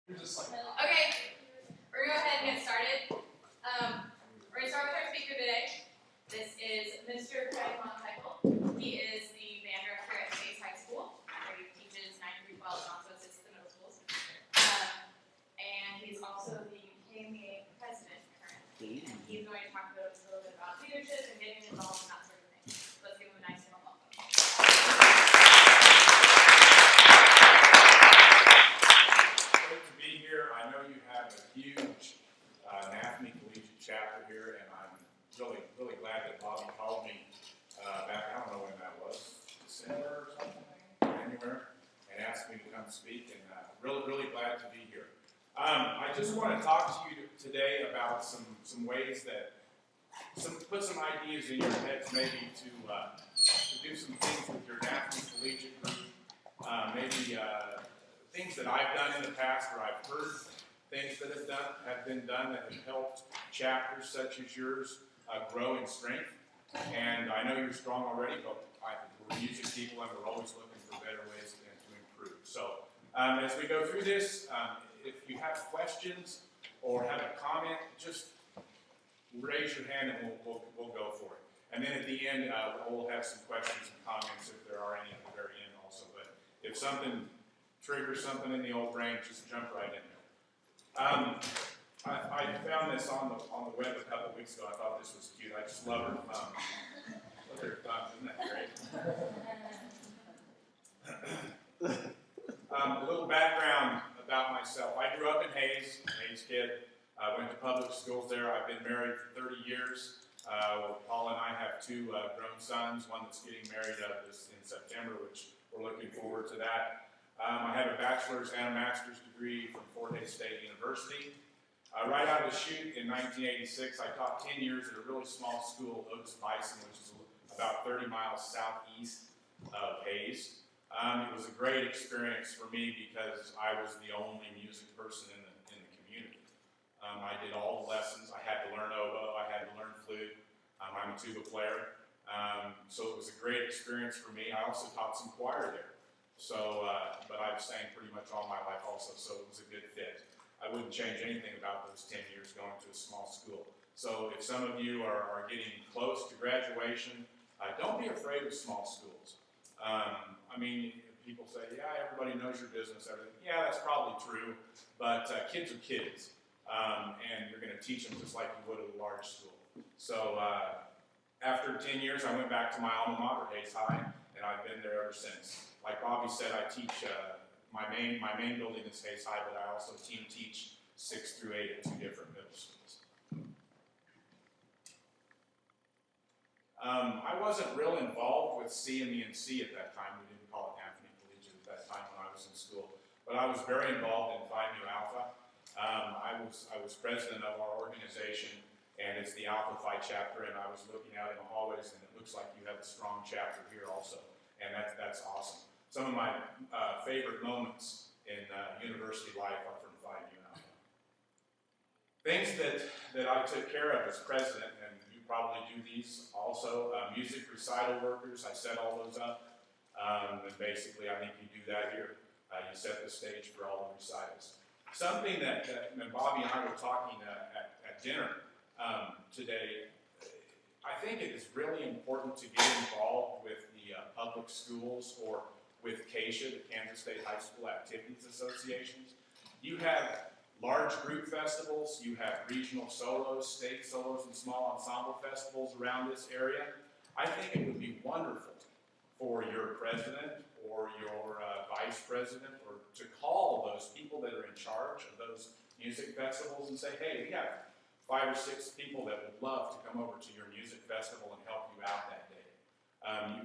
Okay, we're going to go ahead and get started. We're going to start with our speaker today. This is Mr. Manteuffel. He is the band director at Chase High School, where he teaches 9 through 12 and also assists the middle schools. And he's also the KMEA President currently. And he's going to talk about a little bit about leadership and getting involved and that sort of thing. So let's give him a nice warm welcome. Huge NAFME Collegiate chapter here, and I'm really glad that Bobby called me back, I don't know when that was, December or something, January, and asked me to come speak, and really glad to be here. I just want to talk to you today about some ways that, put some ideas in your heads maybe to do some things with your NAFME Collegiate group, maybe things that I've done in the past or I've heard things that have been done that have helped chapters such as yours grow in strength. And I know you're strong already, but we're music people and we're always looking for better ways to improve. So as we go through this, if you have questions or have a comment, just raise your hand and we'll go for it. And then at the end, we'll have some questions and comments if there are any at the very end also. But if something triggers something in the old brain, just jump right in there. I found this on the web a couple weeks ago. I thought this was cute. I just love her thumb. Look at her thumb. Isn't that great? A little background about myself. I grew up in Hayes kid. I went to public schools there. I've been married for 30 years. Paul and I have 2 grown sons, one that's getting married in September, which we're looking forward to that. I have a bachelor's and a master's degree from Fort Hays State University. Right out of the chute in 1986, I taught 10 years at a really small school, Oaks Bison, which is about 30 miles southeast of Hayes. It was a great experience for me because I was the only music person in the community. I did all the lessons. I had to learn oboe. I had to learn flute. I'm a tuba player. So it was a great experience for me. I also taught some choir there. So, but I've sang pretty much all my life also, so it was a good fit. I wouldn't change anything about those 10 years going to a small school. So if some of you are getting close to graduation, don't be afraid of small schools. I mean, people say, yeah, everybody knows your business, everything. Yeah, that's probably true, but kids are kids, and you're going to teach them just like you would at a large school. So after 10 years, I went back to my alma mater, Hayes High, and I've been there ever since. Like Bobby said, I teach, my main building is Hayes High, but I also teach 6 through 8 at 2 different middle schools. I wasn't real involved with CMENC at that time. We didn't call it NAFME Collegiate at that time when I was in school, but I was very involved in Phi Mu Alpha. I was president of our organization, and it's the Alpha Phi chapter, and I was looking out in the hallways, and it looks like you have a strong chapter here also, and that's awesome. Some of my favorite moments in university life are from Phi Mu Alpha. Things that I took care of as president, and you probably do these also, music recital workers, I set all those up, and basically I think you do that here. You set the stage for all the recitals. Something that Bobby and I were talking at dinner today, I think it is really important to get involved with the public schools or with KSU, the Kansas State High School Activities Associations. You have large group festivals, you have regional solos, state solos, and small ensemble festivals around this area. I think it would be wonderful for your president or your vice president or to call those people that are in charge of those music festivals and say, hey, we have 5 or 6 people that would love to come over to your music festival and help you out that day.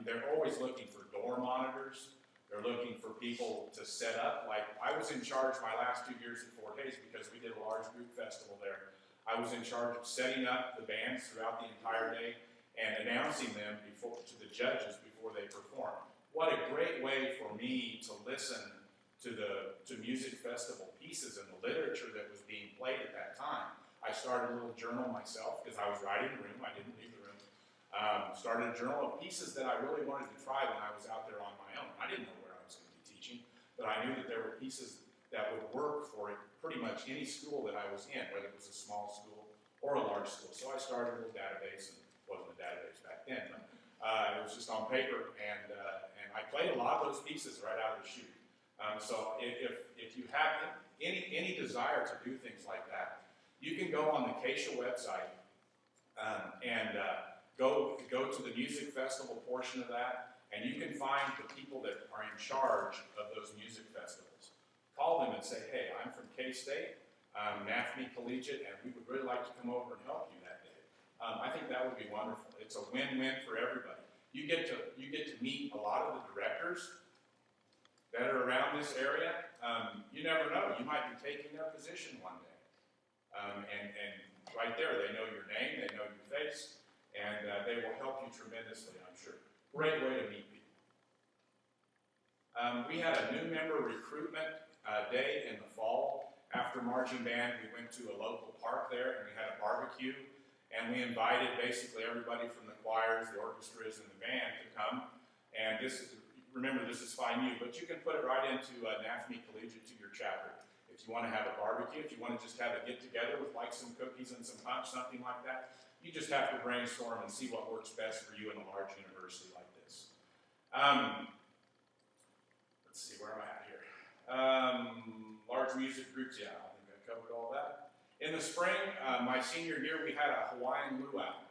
They're always looking for door monitors. They're looking for people to set up. Like, I was in charge my last 2 years at Fort Hays because we did a large group festival there. I was in charge of setting up the bands throughout the entire day and announcing them to the judges before they perform. What a great way for me to listen to music festival pieces and the literature that was being played at that time. I started a little journal myself because I was writing in the room. I didn't leave the room. Started a journal of pieces that I really wanted to try when I was out there on my own. I didn't know where I was going to be teaching, but I knew that there were pieces that would work for pretty much any school that I was in, whether it was a small school or a large school. So I started a little database, and it wasn't a database back then, but it was just on paper, and I played a lot of those pieces right out of the chute. So if you have any desire to do things like that, you can go on the KSU website and go to the music festival portion of that, and you can find the people that are in charge of those music festivals. Call them and say, hey, I'm from K-State, NAFME Collegiate, and we would really like to come over and help you that day. I think that would be wonderful. It's a win-win for everybody. You get to meet a lot of the directors that are around this area. You never know, you might be taking their position one day. And right there, they know your name, they know your face, and they will help you tremendously, I'm sure. Great way to meet people. We had a new member recruitment day in the fall. After marching band, we went to a local park there, and we had a barbecue, and we invited basically everybody from the choirs, the orchestras, and the band to come. And remember, this is fine you, but you can put it right into NAFME Collegiate to your chapter. If you want to have a barbecue, if you want to just have a get-together with like some cookies and some punch, something like that, you just have to brainstorm and see what works best for you in a large university like this. Let's see, where am I at here? Large music groups, yeah, I think I covered all that. In the spring, my senior year, we had a Hawaiian luau.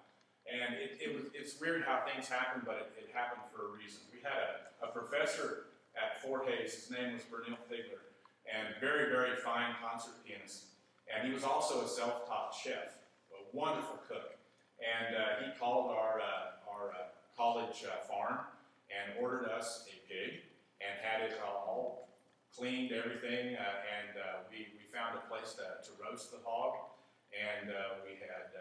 And it's weird how things happen, but it happened for a reason. We had a professor at Fort Hays, his name was Manteuffel, and very, very fine concert pianist. And he was also a self-taught chef, a wonderful cook. And he called our college farm and ordered us a pig and had it all cleaned, everything, and we found a place to roast the hog, and we had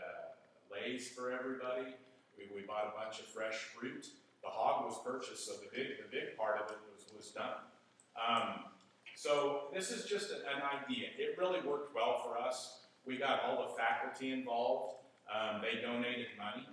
lays for everybody. We bought a bunch of fresh fruit. The hog was purchased, so the big part of it was done. So this is just an idea. It really worked well for us. We got all the faculty involved. They donated money.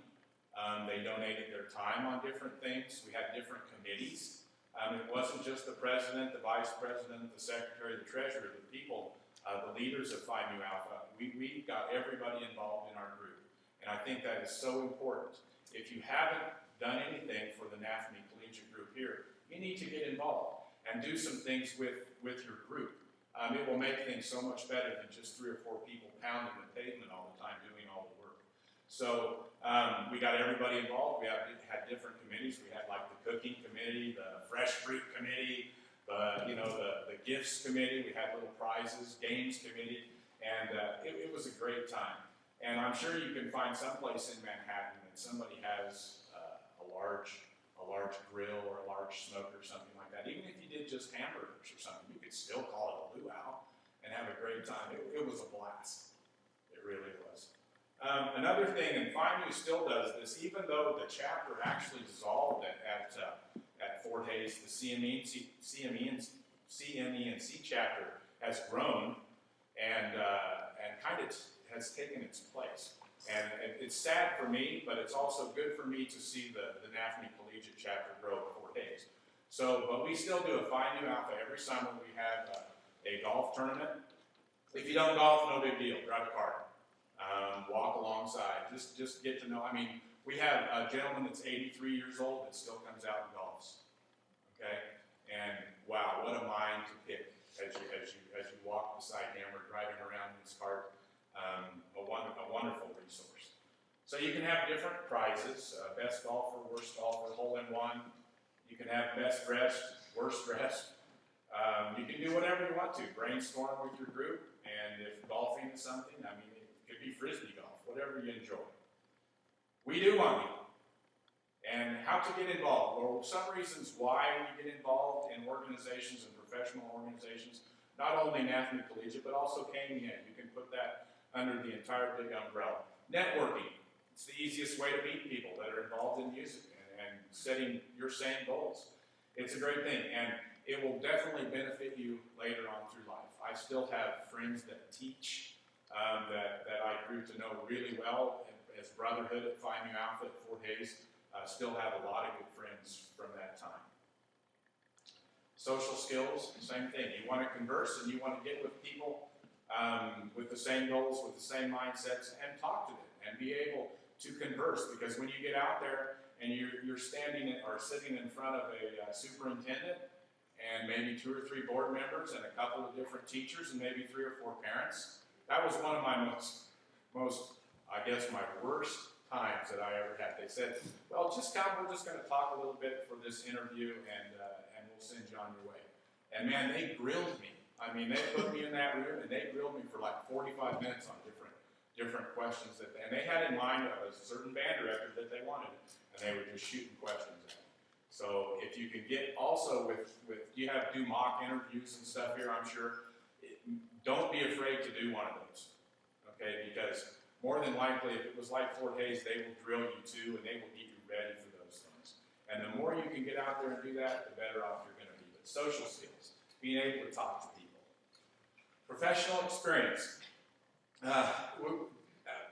They donated their time on different things. We had different committees. It wasn't just the president, the vice president, the secretary, the treasurer, the people, the leaders of Phi Mu Alpha. We got everybody involved in our group. And I think that is so important. If you haven't done anything for the NAFME Collegiate group here, you need to get involved and do some things with your group. It will make things so much better than just 3 or 4 people pounding the pavement all the time doing all the work. So we got everybody involved. We had different committees. We had like the cooking committee, the fresh fruit committee, the gifts committee. We had little prizes, games committee, and it was a great time. And I'm sure you can find someplace in Manhattan that somebody has a large grill or a large smoker or something like that. Even if you did just hamburgers or something, you could still call it a luau and have a great time. It was a blast. It really was. Another thing, and Phi Mu still does this, even though the chapter actually dissolved at Fort Hays, the CMENC chapter has grown and kind of has taken its place. And it's sad for me, but it's also good for me to see the NAFME Collegiate chapter grow at Fort Hays. So, but we still do a Phi Mu Alpha every summer. We have a golf tournament. If you don't golf, no big deal. Drive a cart. Walk alongside. Just get to know. I mean, we have a gentleman that's 83 years old that still comes out and golfs. Okay? And wow, what a mind to pick as you walk beside him or driving around in his cart. A wonderful resource. So you can have different prizes, best golfer, worst golfer, hole-in-one. You can have best dressed, worst dressed. You can do whatever you want to. Brainstorm with your group, and if golfing is something, I mean, it could be frisbee golf, whatever you enjoy. We do want you. And how to get involved? Well, some reasons why we get involved in organizations and professional organizations, not only NAFME Collegiate, but also KMEA. You can put that under the entire big umbrella. Networking. It's the easiest way to meet people that are involved in music and setting your same goals. It's a great thing, and it will definitely benefit you later on through life. I still have friends that teach that I grew to know really well as Brotherhood at Phi Mu Alpha at Fort Hays. Still have a lot of good friends from that time. Social skills, same thing. You want to converse and you want to get with people with the same goals, with the same mindsets, and talk to them and be able to converse. Because when you get out there and you're standing or sitting in front of a superintendent and maybe 2 or 3 board members and a couple of different teachers and maybe 3 or 4 parents, that was one of my most I guess my worst times that I ever had. They said, well, we're just going to talk a little bit for this interview and we'll send you on your way. And man, they grilled me. I mean, they put me in that room and they grilled me for like 45 minutes on different questions and they had in mind a certain band director that they wanted, and they were just shooting questions at me. So if you can get also with do mock interviews and stuff here, I'm sure, don't be afraid to do one of those, okay? Because more than likely, if it was like Fort Hays, they will drill you too, and they will get you ready for those things. And the more you can get out there and do that, the better off you're going to be. But social skills, being able to talk to people. Professional experience.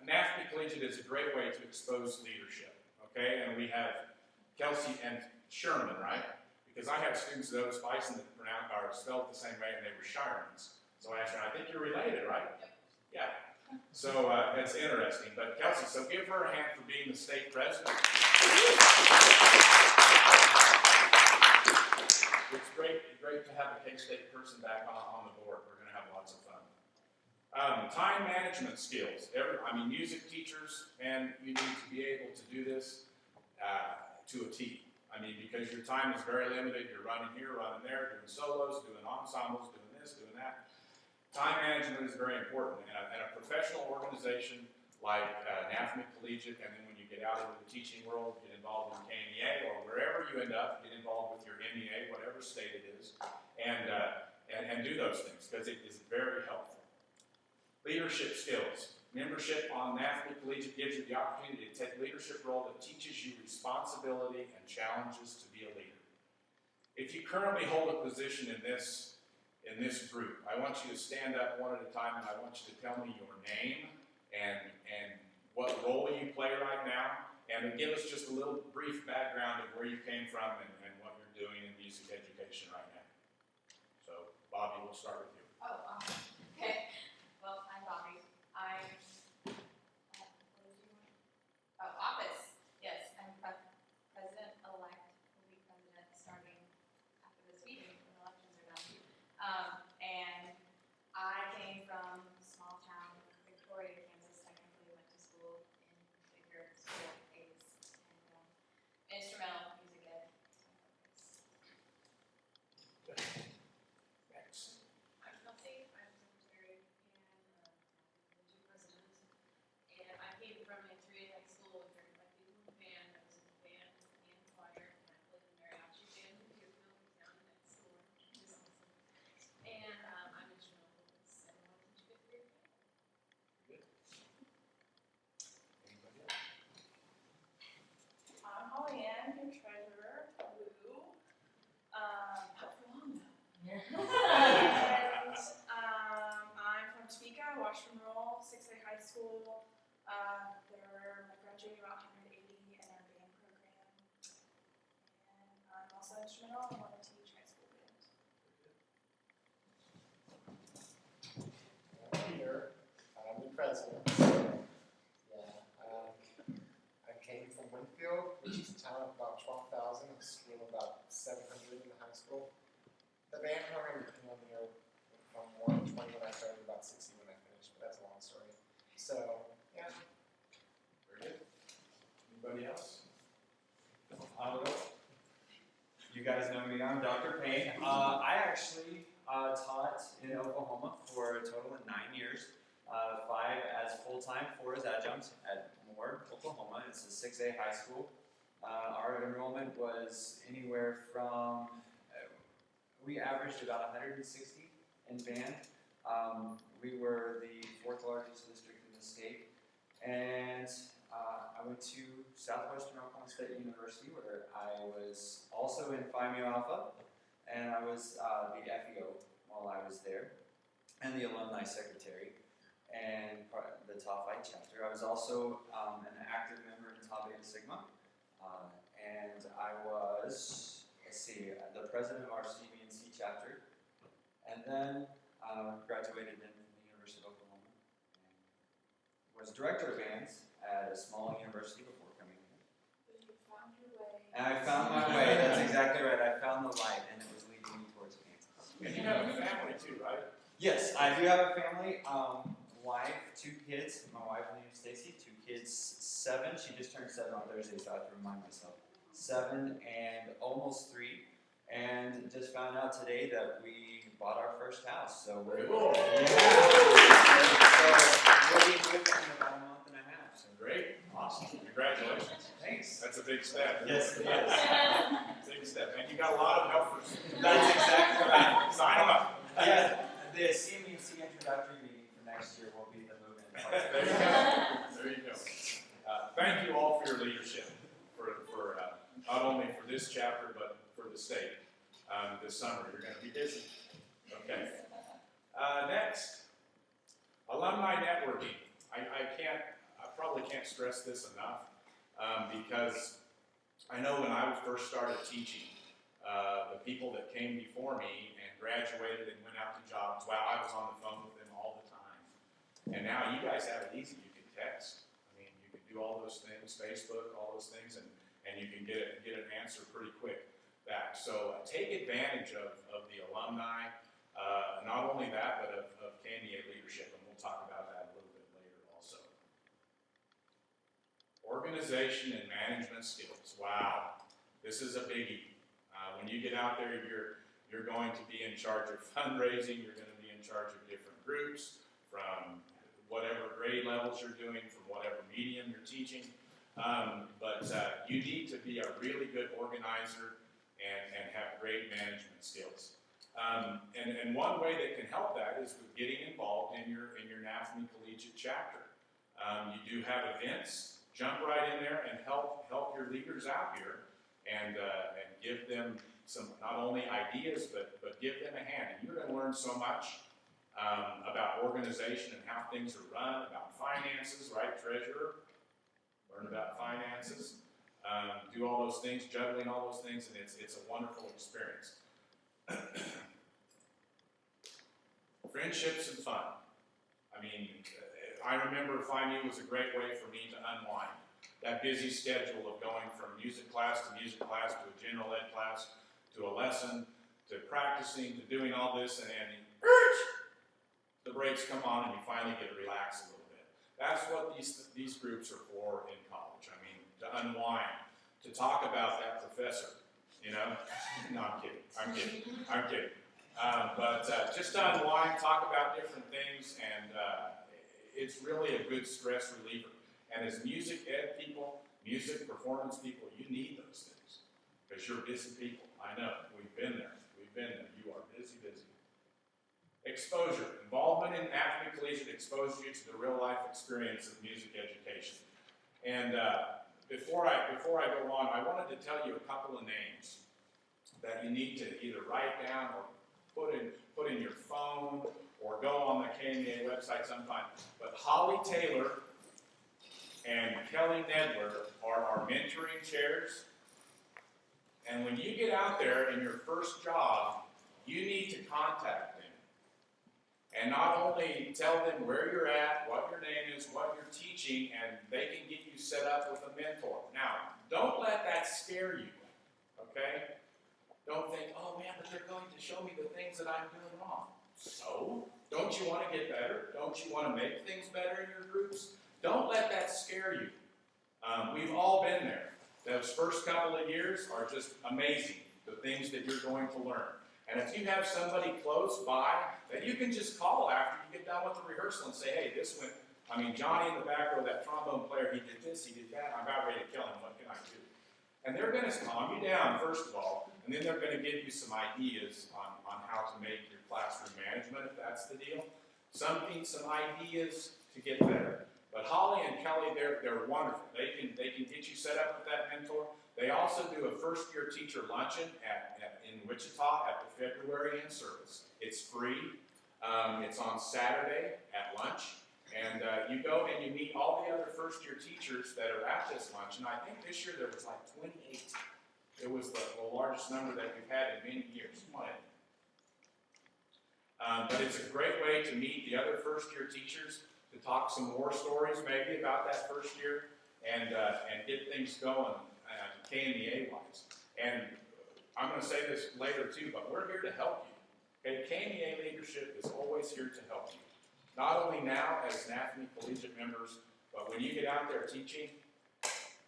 NAFB Collegiate is a great way to expose leadership, okay? And we have Kelsey and Sherman, right? Because I have students that Otis Bison that are spelled the same way, and they were Shermans. So I asked her, I think you're related, right? Yeah. So that's interesting. But Kelsey, so give her a hand for being the state president. It's great to have a K-State person back on the board. We're going to have lots of fun. Time management skills. Music teachers, and you need to be able to do this to a T. Because your time is very limited. You're running here, running there, doing solos, doing ensembles, doing this, doing that. Time management is very important. And a professional organization like NAFB Collegiate, and then when you get out into the teaching world, get involved in KMEA or wherever you end up, get involved with your MEA, whatever state it is, and do those things because it is very helpful. Leadership skills. Membership on NAFB Collegiate gives you the opportunity to take a leadership role that teaches you responsibility and challenges to be a leader. If you currently hold a position in this group, I want you to stand up one at a time, and I want you to tell me your name and what role you play right now, and give us just a little brief background of where you came from and what you're doing in music education right now. So, Bobby, we'll start with you. Oh, awesome. Okay. Well, I'm Bobby. Office. Yes, I'm president-elect, will be president starting after this meeting when elections are done. And I came from small town Victoria, Kansas. Technically went to school in bigger school A's and instrumental music ed. Thanks. I'm Kelsey. I'm secretary and new president. And I came from a 3A high school with 35 people in the band. I was in the band and choir, and I played in the mariachi band in Manteuffel, the town next door, which is awesome. And I'm instrumental in this, and I want to teach 5th grade. Good. Anybody else? I'm Holly Ann, your treasurer, Lou. Not for long though. And I'm from Topeka, Washington Roll, 6A high school. There were graduating about 180 in our band program. And I'm also instrumental and want to teach high school band. Peter, I'm the president. So, yeah, I came from Winfield, which is a town of about 12,000, a school of about 700 in the high school. The band program came on the year from 120 when I started, about 60 when I finished, but that's a long story. So, yeah. Very good. Anybody else? Hello. You guys know me, I'm Dr. Payne. I actually taught in Oklahoma for a total of 9 years. 5 as full-time, 4 as adjunct at Moore, Oklahoma. It's a 6A high school. Our enrollment was anywhere from, we averaged about 160 in band. We were the 4th largest district in the state. And I went to Southwestern Oklahoma State University, where I was also in Phi Mu Alpha, and I was the FEO while I was there, and the alumni secretary, and the Tau Phi chapter. I was also an active member in Tau Beta Sigma, and I was, the president of our CMENC then graduated then from the University of Oklahoma. And was director of bands at a small university before coming here. But you found your way. And I found my way. That's exactly right. I found the light, and it was leading me towards bands. And you have a family too, right? Yes, I do have a family. Wife, 2 kids. My wife named Stacy. 2 kids, 7. She just turned 7 on Thursday, so I have to remind myself. 7 and almost 3. And just found out today that we bought our first house. So we're Cool. yeah. So we'll be moving in about a month and a half. So Great. awesome. Congratulations. Thanks. That's a big step. Yes, it is. Big step. And you got a lot of helpers. That's exactly right. Sign them up. Yeah, the CMENC introductory meeting for next year will be the move-in part. There you go. There you go. Thank you all for your leadership, for not only for this chapter, but for the state. This summer, you're going to be busy. Okay. Next, alumni networking. I probably can't stress this enough because I know when I first started teaching, the people that came before me and graduated and went out to jobs, wow, I was on the phone with them all the time. And now you guys have it easy. You can text. I mean, you can do all those things, Facebook, all those things, and you can get an answer pretty quick back. So take advantage of the alumni, not only that, but of KMEA leadership, and we'll talk about that a little bit later also. Organization and management skills. Wow, this is a biggie. When you get out there, you're going to be in charge of fundraising. You're going to be in charge of different groups from whatever grade levels you're doing, from whatever medium you're teaching. But you need to be a really good organizer and have great management skills. And one way that can help that is with getting involved in your NAFME collegiate chapter. You do have events. Jump right in there and help your leaders out here and give them some, not only ideas, but give them a hand. And you're going to learn so much about organization and how things are run, about finances, right? Treasurer, learn about finances, do all those things, juggling all those things, and it's a wonderful experience. Friendships and fun. I mean, I remember finding it was a great way for me to unwind. That busy schedule of going from music class to a general ed class, to a lesson, to practicing, to doing all this, and then the brakes come on and you finally get to relax a little bit. That's what these groups are for in college. I mean, to unwind, to talk about that professor, you know? No, I'm kidding. But just to unwind, talk about different things, and it's really a good stress reliever. And as music ed people, music performance people, you need those things because you're busy people. I know, we've been there. You are busy. Exposure. Involvement in NAFME collegiate exposes you to the real life experience of music education. And before I go on, I wanted to tell you a couple of names that you need to either write down or put in your phone or go on the KMEA website sometime. But Holly Taylor and Kelly Nedler are our mentoring chairs. And when you get out there in your first job, you need to contact them. And not only tell them where you're at, what your name is, what you're teaching, and they can get you set up with a mentor. Now, don't let that scare you, okay? Don't think, oh man, but they're going to show me the things that I'm doing wrong. So, don't you want to get better? Don't you want to make things better in your groups? Don't let that scare you. We've all been there. Those first couple of years are just amazing, the things that you're going to learn. And if you have somebody close by that you can just call after you get done with the rehearsal and say, hey, this went, Johnny in the back row, that trombone player, he did this, he did that, I'm about ready to kill him, what can I do? And they're going to calm you down, first of all, and then they're going to give you some ideas on how to make your classroom management, if that's the deal. Some ideas to get better. But Holly and Kelly, they're wonderful. They can get you set up with that mentor. They also do a first-year teacher luncheon in Wichita at the February in-service. It's free. It's on Saturday at lunch. And you go and you meet all the other first-year teachers that are at this lunch. And I think this year there was like 28. It was the largest number that we've had in many years. Come on in. But it's a great way to meet the other first-year teachers, to talk some war stories maybe about that first year, and get things going KMEA-wise. And I'm going to say this later too, but we're here to help you. Okay, KMEA leadership is always here to help you. Not only now as NAFNE collegiate members, but when you get out there teaching,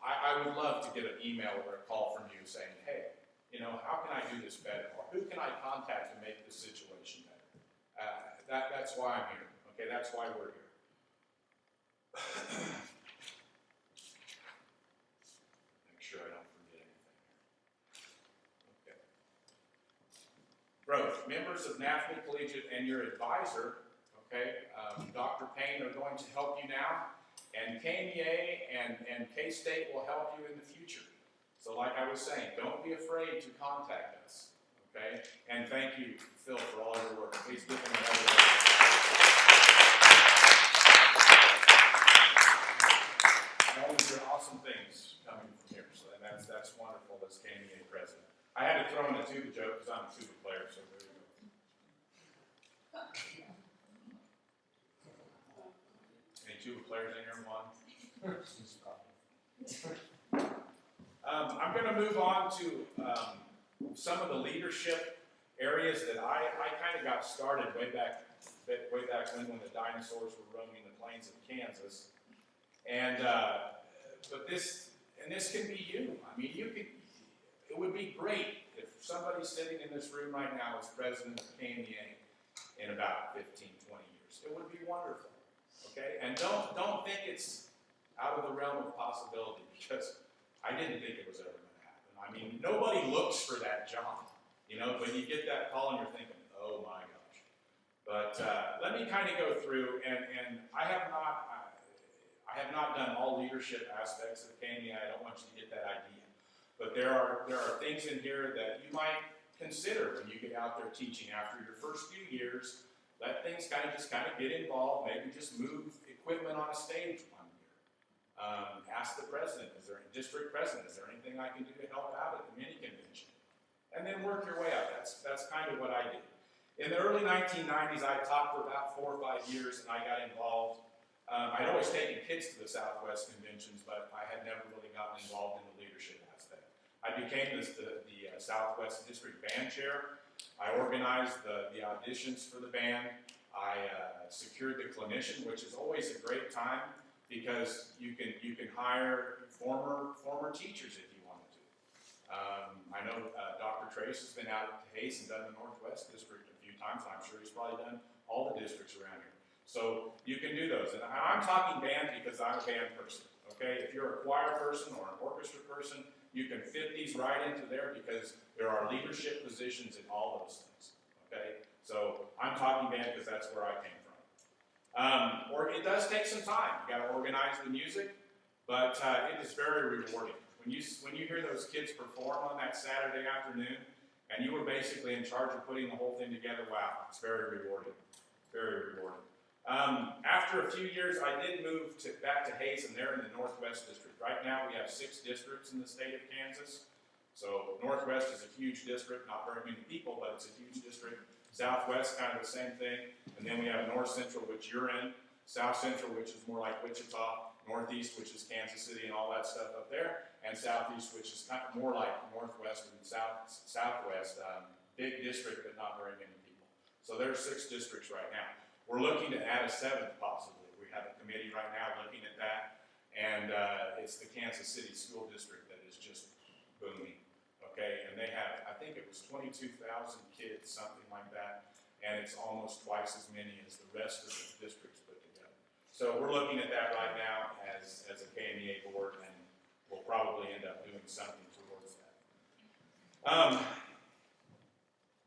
I would love to get an email or a call from you saying, hey, you know, how can I do this better? Or who can I contact to make this situation better? That's why I'm here. Okay, that's why we're here. Make sure I don't forget anything here. Okay. Growth. Members of NAFNE Collegiate and your advisor, okay, Dr. Payne, are going to help you now, and KMEA and K-State will help you in the future. So like I was saying, don't be afraid to contact us, okay? And thank you, Phil, for all your work. Please give him another round. All these are awesome things coming from here, so that's wonderful as KMEA president. I had to throw in a tuba joke because I'm a tuba player, so there you go. Any tuba players in here? One? I'm going to move on to some of the leadership areas that I kind of got started way back when the dinosaurs were roaming the plains of Kansas. And but this can be you. I mean, it would be great if somebody sitting in this room right now is president of KMEA in about 15, 20 years. It would be wonderful. Okay? And don't think it's out of the realm of possibility, because I didn't think it was ever going to happen. I mean, nobody looks for that job. You know, when you get that call and you're thinking, oh my gosh. But let me kind of go through, and I have not done all leadership aspects of KMEA. I don't want you to get that idea. But there are things in here that you might consider when you get out there teaching after your first few years. Let things kind of get involved. Maybe just move equipment on a stage one year. Ask the president, district president, is there anything I can do to help out at the mini convention? And then work your way up. That's kind of what I did. In the early 1990s, I taught for about 4 or 5 years, and I got involved. I'd always taken kids to the Southwest conventions, but I had never really gotten involved in the leadership aspect. I became the Southwest District Band Chair. I organized the auditions for the band. I secured the clinician, which is always a great time because you can hire former teachers if you wanted to. I know Dr. Trace has been out at Hayes and done the Northwest District a few times, and I'm sure he's probably done all the districts around here. So you can do those. And I'm talking band because I'm a band person, okay? If you're a choir person or an orchestra person, you can fit these right into there because there are leadership positions in all those things, okay? So I'm talking band because that's where I came from. Or it does take some time. You got to organize the music, but it is very rewarding. When you hear those kids perform on that Saturday afternoon, and you were basically in charge of putting the whole thing together, wow, it's very rewarding. Very rewarding. After a few years, I did move back to Hayes, and they're in the Northwest District. Right now, we have 6 districts in the state of Kansas. So Northwest is a huge district, not very many people, but it's a huge district. Southwest, kind of the same thing. And then we have North Central, which you're in. South Central, which is more like Wichita. Northeast, which is Kansas City and all that stuff up there. And Southeast, which is kind of more like Northwest and Southwest. Big district, but not very many people. So there's 6 districts right now. We're looking to add a 7th possibly. We have a committee right now looking at that. And it's the Kansas City School District that is just booming. Okay, and they have, I think it was 22,000 kids, something like that. And it's almost twice as many as the rest of the districts put together. So we're looking at that right now as a KMEA board, and we'll probably end up doing something towards that.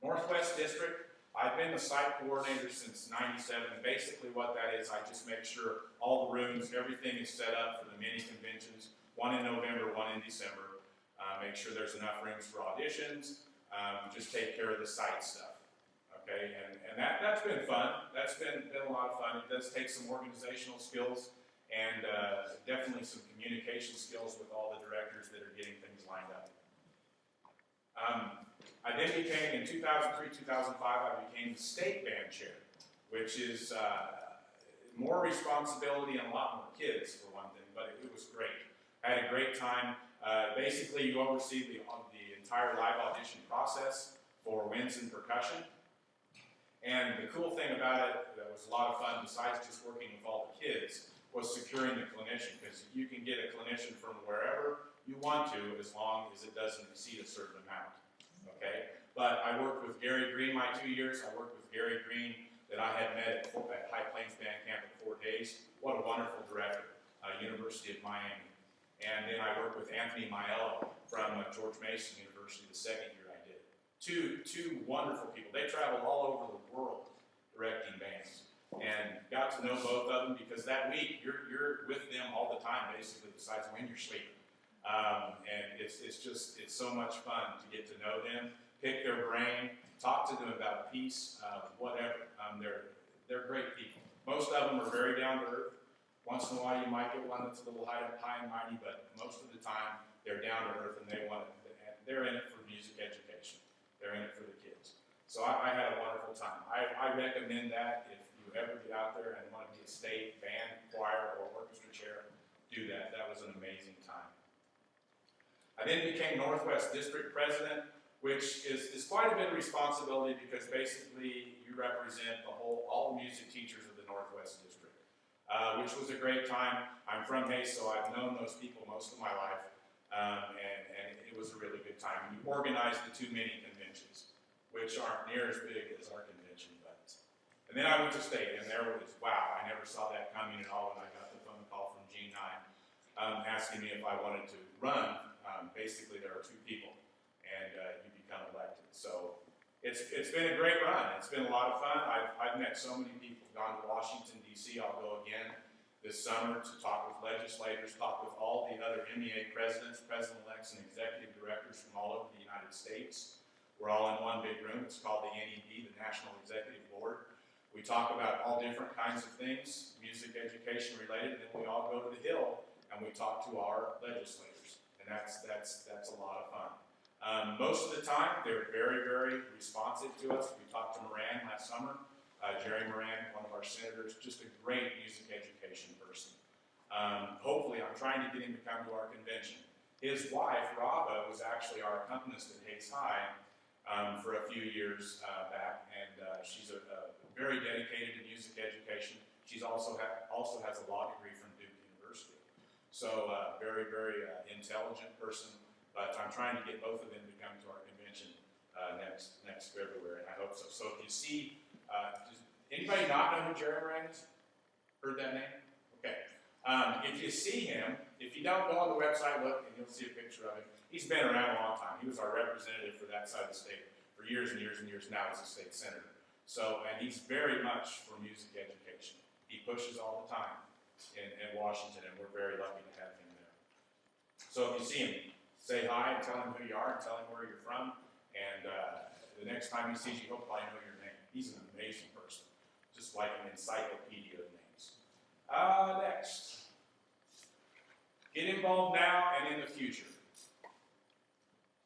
Northwest District, I've been the site coordinator since '97. Basically what that is, I just make sure all the rooms, everything is set up for the mini conventions, one in November, one in December. Make sure there's enough rooms for auditions, just take care of the site stuff. Okay, and that's been fun. That's been a lot of fun. It does take some organizational skills and definitely some communication skills with all the directors that are getting things lined up. I then became, in 2003, 2005, I became the state band chair, which is more responsibility and a lot more kids for one thing, but it was great. I had a great time. Basically, you oversee the entire live audition process for winds and percussion. And the cool thing about it that was a lot of fun, besides just working with all the kids, was securing the clinician, because you can get a clinician from wherever you want to, as long as it doesn't exceed a certain amount. Okay? But I worked with Gary Green my 2 years. I worked with Gary Green that I had met at High Plains Band Camp at 4 days. What a wonderful director, University of Miami. And then I worked with Anthony Maiello from George Mason University the second year I did. Two wonderful people. They traveled all over the world directing bands, and got to know both of them, because that week you're with them all the time, basically, besides when you're sleeping. And it's so much fun to get to know them, pick their brain, talk to them about peace, whatever. They're great people. Most of them are very down to earth. Once in a while you might get one that's a little high and mighty, but most of the time they're down to earth, and they're in it for music education. They're in it for the kids. So I had a wonderful time. I recommend that if you ever get out there and want to be a state band, choir, or orchestra chair, do that. That was an amazing time. I then became Northwest District President, which is quite a bit of responsibility, because basically you represent all the music teachers of the Northwest District, which was a great time. I'm from Hayes, so I've known those people most of my life, and it was a really good time. We organized the 2 mini conventions, which aren't near as big as our convention, and then I went to state, and there was, wow, I never saw that coming at all when I got the phone call from Gene Nye, asking me if I wanted to run. Basically, there are 2 people, and you become elected. So it's been a great run. It's been a lot of fun. I've met so many people. Gone to Washington, D.C. I'll go again this summer to talk with legislators, talk with all the other MEA presidents, president-elects, and executive directors from all over the United States. We're all in one big room. It's called the NEB, the National Executive Board. We talk about all different kinds of things, music education related, and then we all go to the Hill and we talk to our legislators. And that's a lot of fun. Most of the time, they're very, very responsive to us. We talked to Moran last summer. Jerry Moran, one of our senators, just a great music education person. Hopefully, I'm trying to get him to come to our convention. His wife, Rava, was actually our accompanist at Hayes High for a few years back, and she's a very dedicated to music education. She's also has a law degree from Duke University. So very, very intelligent person, but I'm trying to get both of them to come to our convention next February, and I hope so. So if you see, does anybody not know who Jerry Moran is? Heard that name? Okay. If you see him, if you don't, go on the website, look, and you'll see a picture of him. He's been around a long time. He was our representative for that side of the state for years and years and years. Now he's a state senator. So, and he's very much for music education. He pushes all the time in Washington, and we're very lucky to have him there. So if you see him, say hi and tell him who you are and tell him where you're from. And the next time he sees you, he'll probably know your name. He's an amazing person, just like an encyclopedia of names. Next. Get involved now and in the future.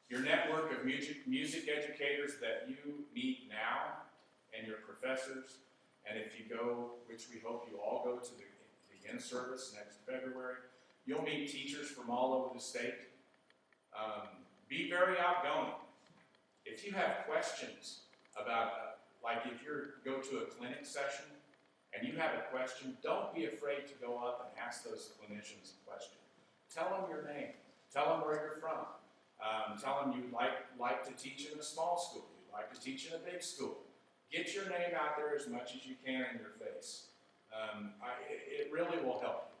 Your network of music educators that you meet now, and your professors, and if you go, which we hope you all go to the in-service next February, you'll meet teachers from all over the state. Be very outgoing. If you have questions about, like if you go to a clinic session and you have a question, don't be afraid to go up and ask those clinicians a question. Tell them your name. Tell them where you're from. Tell them you like to teach in a small school. You like to teach in a big school. Get your name out there as much as you can in your face. It really will help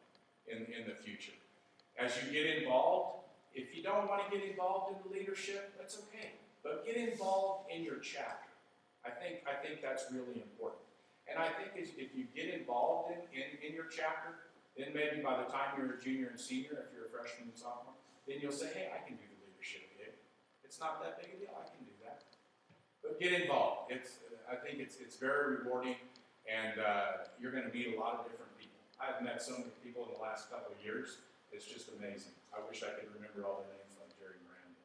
you in the future. As you get involved, if you don't want to get involved in the leadership, that's okay. But get involved in your chapter. I think that's really important. And I think if you get involved in your chapter, then maybe by the time you're a junior and senior, if you're a freshman and sophomore, then you'll say, hey, I can do the leadership gig. It's not that big a deal. I can do that. But get involved. I think it's very rewarding, and you're going to meet a lot of different people. I've met so many people in the last couple of years. It's just amazing. I wish I could remember all their names like Jerry Moran does.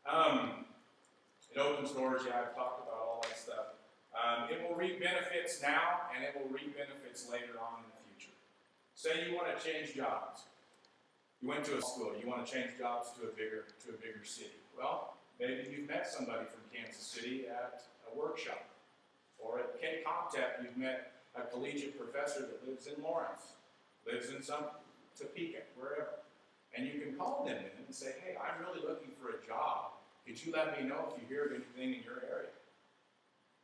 It opens doors, yeah, I've talked about all that stuff. It will reap benefits now, and it will reap benefits later on in the future. Say you want to change jobs. You went to a school, you want to change jobs to a bigger city. Well, maybe you've met somebody from Kansas City at a workshop. Or at K-Comtech, you've met a collegiate professor that lives in Lawrence, lives in some Topeka, wherever. And you can call them in and say, hey, I'm really looking for a job. Could you let me know if you hear of anything in your area?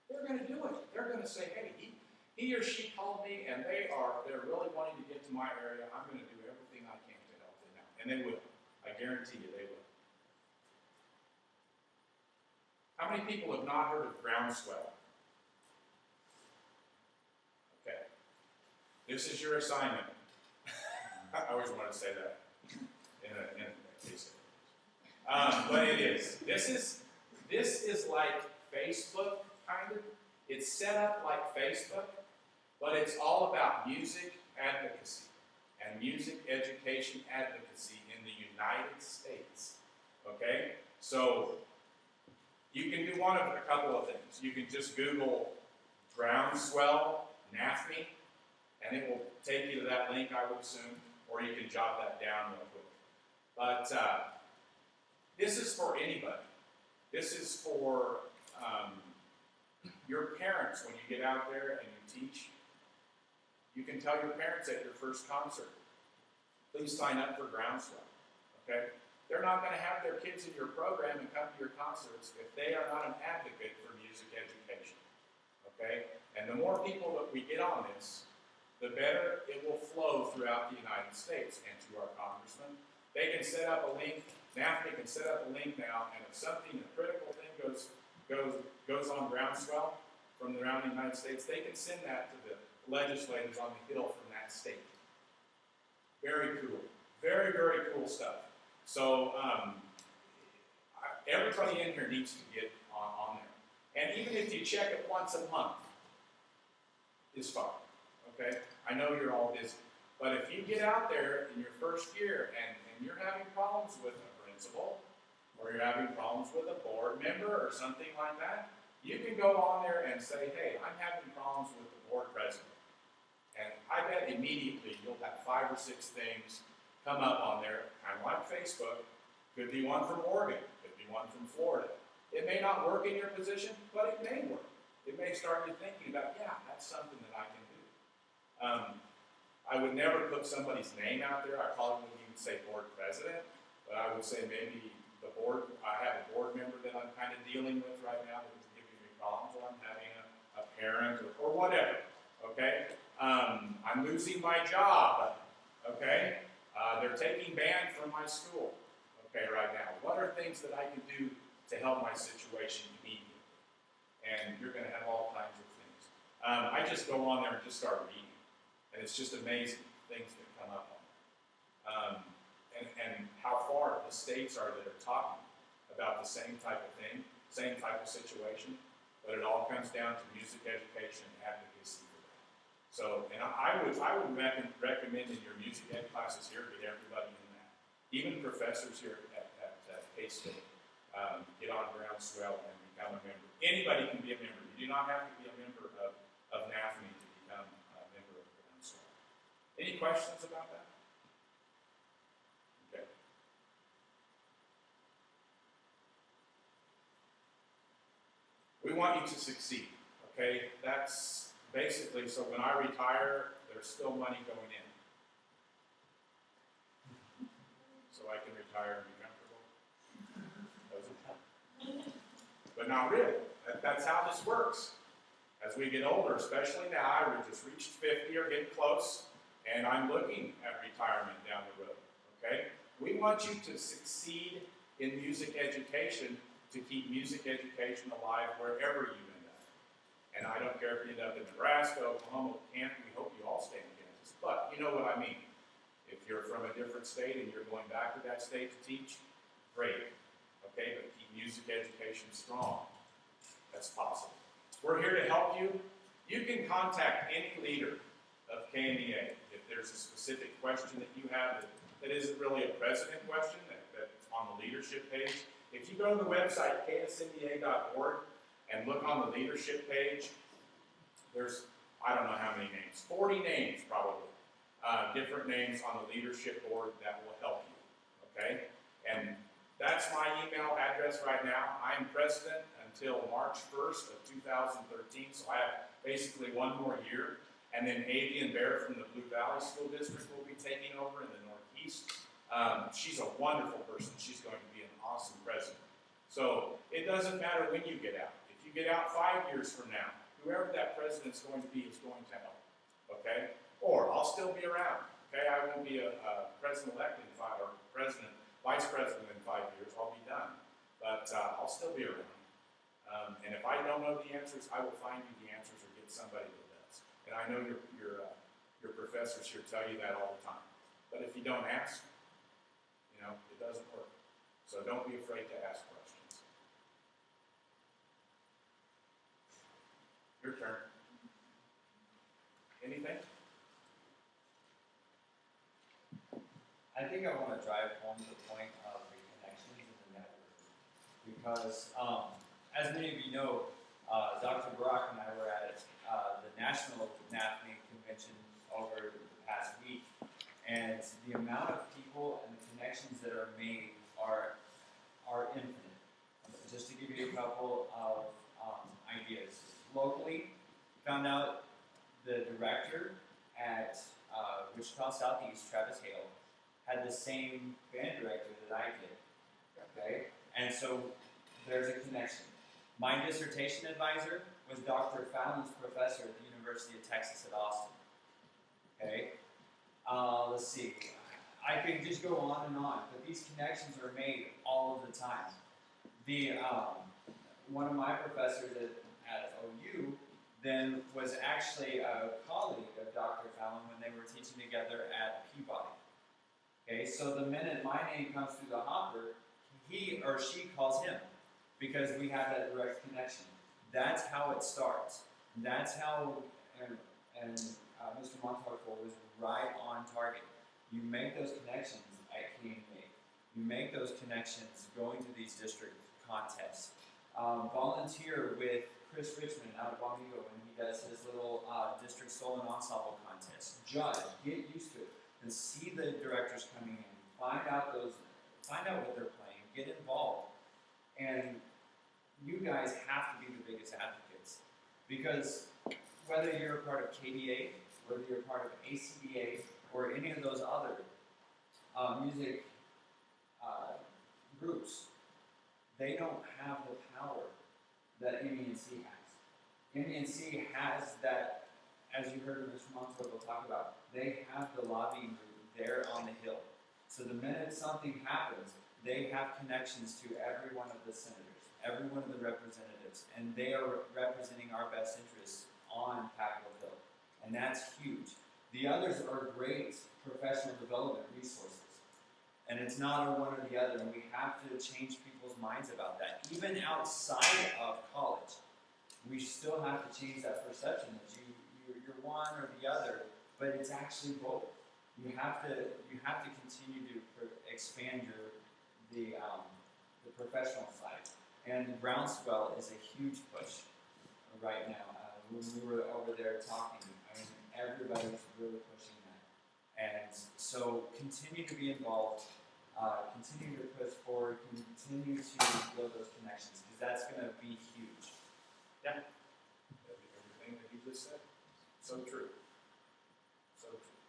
They're going to do it. They're going to say, hey, he or she called me and they're really wanting to get to my area. I'm going to do everything I can to help them out. And they will. I guarantee you they will. How many people have not heard of groundswell? Okay. This is your assignment. I always wanted to say that in a case. But it is. This is like Facebook, kind of. It's set up like Facebook, but it's all about music advocacy and music education advocacy in the United States. Okay? So you can do one of a couple of things. You can just Google groundswell NAFME, and it will take you to that link, I would assume, or you can jot that down real quick. But this is for anybody. This is for your parents when you get out there and you teach. You can tell your parents at your first concert, please sign up for groundswell. Okay? They're not going to have their kids in your program and come to your concerts if they are not an advocate for music education. Okay? And the more people that we get on this, the better it will flow throughout the United States and to our congressmen. They can set up a link, NAFTA can set up a link now, and if something, a critical thing goes on groundswell from around the United States, they can send that to the legislators on the Hill from that state. Very cool. Very, very cool stuff. So everybody in here needs to get on there. And even if you check it once a month, is fine. Okay? I know you're all busy. But if you get out there in your first year and you're having problems with a principal, or you're having problems with a board member or something like that, you can go on there and say, hey, I'm having problems with the board president. And I bet immediately you'll have 5 or 6 things come up on there, kind of like Facebook. Could be one from Oregon, could be one from Florida. It may not work in your position, but it may work. It may start you thinking about, yeah, that's something that I can do. I would never put somebody's name out there. I probably wouldn't even say board president, but I would say maybe the board, I have a board member that I'm kind of dealing with right now who's giving me problems, or I'm having a parent or whatever, okay? I'm losing my job, okay? They're taking band from my school, okay, right now. What are things that I can do to help my situation immediately? And you're going to have all kinds of things. I just go on there and just start reading. And it's just amazing things that come up on it. And how far the states are that are talking about the same type of thing, same type of situation, but it all comes down to music education and advocacy for that. So, and I would recommend in your music ed classes here, get everybody in that. Even professors here at K-State, get on groundswell and become a member. Anybody can be a member. You do not have to be a member of NAFME to become a member of groundswell. Any questions about that? Okay. We want you to succeed, okay? That's basically, so when I retire, there's still money going in. So I can retire and be comfortable. But not really. That's how this works. As we get older, especially now, I just reached 50 or getting close, and I'm looking at retirement down the road, okay? We want you to succeed in music education to keep music education alive wherever you end up. And I don't care if you end up in Nebraska, Oklahoma, Kansas, we hope you all stay in Kansas, but you know what I mean. If you're from a different state and you're going back to that state to teach, great, okay? But keep music education strong. That's possible. We're here to help you. You can contact any leader of KMEA if there's a specific question that you have that isn't really a president question that's on the leadership page. If you go to the website, ksmea.org, and look on the leadership page, there's, I don't know how many names, 40 names probably, different names on the leadership board that will help you, okay? And that's my email address right now. I'm president until March 1st of 2013, so I have basically one more year. And then Avian Bear from the Blue Valley School District will be taking over in the Northeast. She's a wonderful person. She's going to be an awesome president. So it doesn't matter when you get out. If you get out 5 years from now, whoever that president's going to be is going to help, okay? Or I'll still be around, okay? I won't be a president-elect in 5, or vice president in 5 years. I'll be done, but I'll still be around. And if I don't know the answers, I will find you the answers or get somebody that does. And I know your professors here tell you that all the time. But if you don't ask, you know, it doesn't work. So don't be afraid to ask questions. Your turn. Anything? I think I want to drive home the point of the connections and the network. Because, as many of you know, Dr. Brock and I were at the National NAFNI Convention over the past week. And the amount of people and the connections that are made are infinite. Just to give you a couple of ideas. Locally, found out the director at Wichita Southeast, Travis Hale, had the same band director that I did. Okay? And so there's a connection. My dissertation advisor was Dr. Fallon's professor at the University of Texas at Austin. Okay? Let's see. I could just go on and on, but these connections are made all of the time. The one of my professors at OU then was actually a colleague of Dr. Fallon when they were teaching together at Peabody. Okay, so the minute my name comes through the hopper, he or she calls him because we have that direct connection. That's how it starts. That's how, and Mr. Manteuffel was right on target. You make those connections at KMEA. You make those connections going to these district contests. Volunteer with Chris Richmond out of Wamego when he does his little district solo and ensemble contest. Judge, get used to it, and see the directors coming in. Find out what they're playing. Get involved, and you guys have to be the biggest advocates because whether you're a part of KDA, whether you're a part of ACBA, or any of those other music groups, they don't have the power that MENC has. MENC has that, as you heard Mr. Manteuffel talk about, they have the lobbying group there on the Hill. So the minute something happens, they have connections to every one of the senators, every one of the representatives, and they are representing our best interests on Capitol Hill. And that's huge. The others are great professional development resources. And it's not a one or the other, and we have to change people's minds about that. Even outside of college, we still have to change that perception that you're one or the other, but it's actually both. You have to continue to expand the professional side. And Groundswell is a huge push right now. When we were over there talking, I mean, everybody's really pushing that. And so continue to be involved, continue to push forward, continue to build those connections, because that's going to be huge. Yeah. Everything that you just said. So true. So true.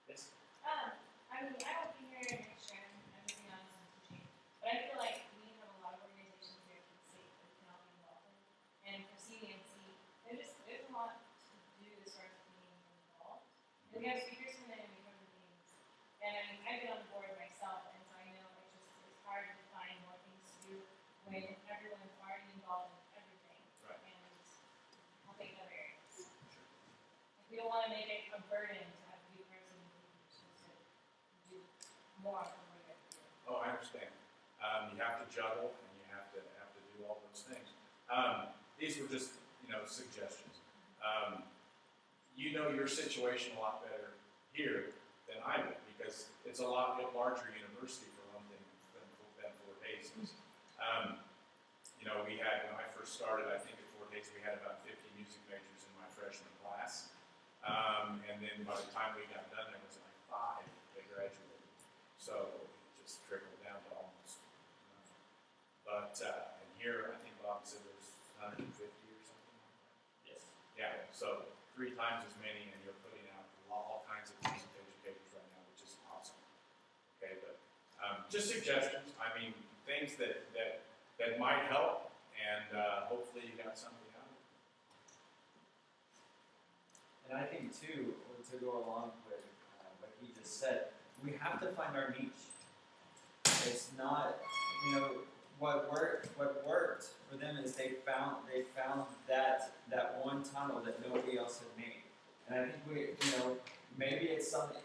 Yes? I mean, I won't be here next year, I'm moving on to teaching, but I feel like we have a lot of organizations here in the state that we can all be involved in. And for CMENC, there's a lot to do as far as being involved. And we have speakers come in and we come to meetings. And I mean, I've been on the board myself, and so I know it's hard to find more things to do when everyone's already involved in everything. Right. And helping other areas. Like, we don't want to make it a burden to have to be a person who chooses to do more than what you have to do. Oh, I understand. You have to juggle and you have to do all those things. These were just, suggestions. You know your situation a lot better here than I do because it's a lot larger university for one thing. cases. You know, we had, when I first started, I think at Fort Hays, we had about 50 music majors in my freshman class. And then by the time we got done, there was like 5 that graduated. So it just trickled down to almost nothing. But, and here, I think Bob said there's 150 or something like that. Yes. Yeah, so 3 times as many, and you're putting out all kinds of music educators right now, which is awesome. Okay, but just suggestions. I mean, things that might help, and hopefully you got something out of it. And I think too, to go along with what he just said, we have to find our niche. It's not, you know, what worked for them is they found that one tunnel that nobody else had made. And I think we, you know, maybe it's something,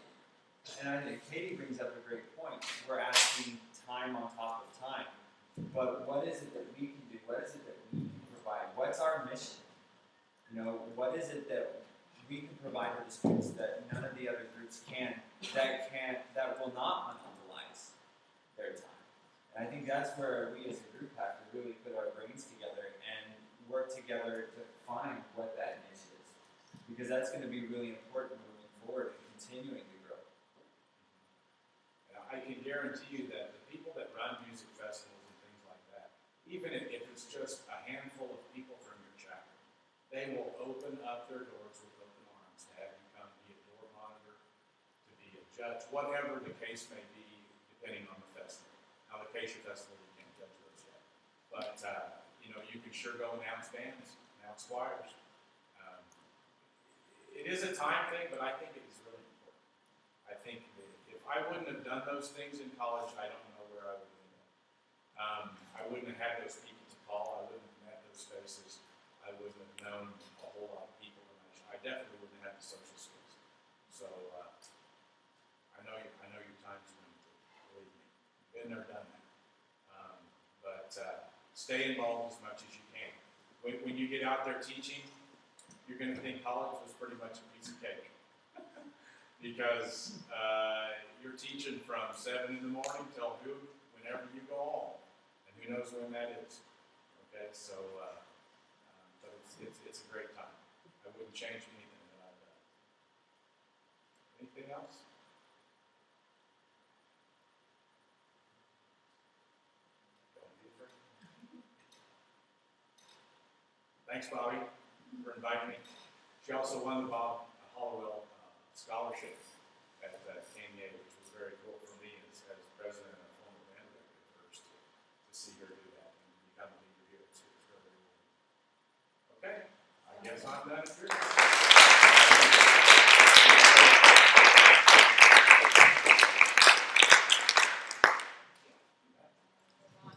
and I think Katie brings up a great point. We're asking time on top of time. But what is it that we can do? What is it that we can provide? What's our mission? You know, what is it that we can provide to the students that none of the other groups can, that will not monopolize their time? And I think that's where we as a group have to really put our brains together and work together to find what that niche is. Because that's going to be really important moving forward and continuing to grow. And I can guarantee you that the people that run music festivals and things like that, even if it's just a handful of people from your chapter, they will open up their doors with open arms to have you come be a door monitor, to be a judge, whatever the case may be, depending on the festival. Now, the Acacia Festival, you can't judge those yet. But, you know, you can sure go announce bands, announce choirs. It is a time thing, but I think it is really important. I think that if I wouldn't have done those things in college, I don't know where I would end up. I wouldn't have had those people to call. I wouldn't have met those faces. I wouldn't have known a whole lot of people. And I definitely wouldn't have had the social skills. So I know your time's limited. Believe me, been there, done that. But stay involved as much as you can. When you get out there teaching, you're going to think college was pretty much a piece of cake. Because you're teaching from 7 in the morning till whenever you go home. And who knows when that is. Okay, so, but it's a great time. I wouldn't change anything that I've done. Anything else? Don't be afraid. Thanks, Bobby, for inviting me. She also won the Bob Hollowell scholarship at KMEA, which was very cool for me as president and a former band director at first to see her do that and become a leader here. So it was very rewarding. Okay, I guess I'm done here.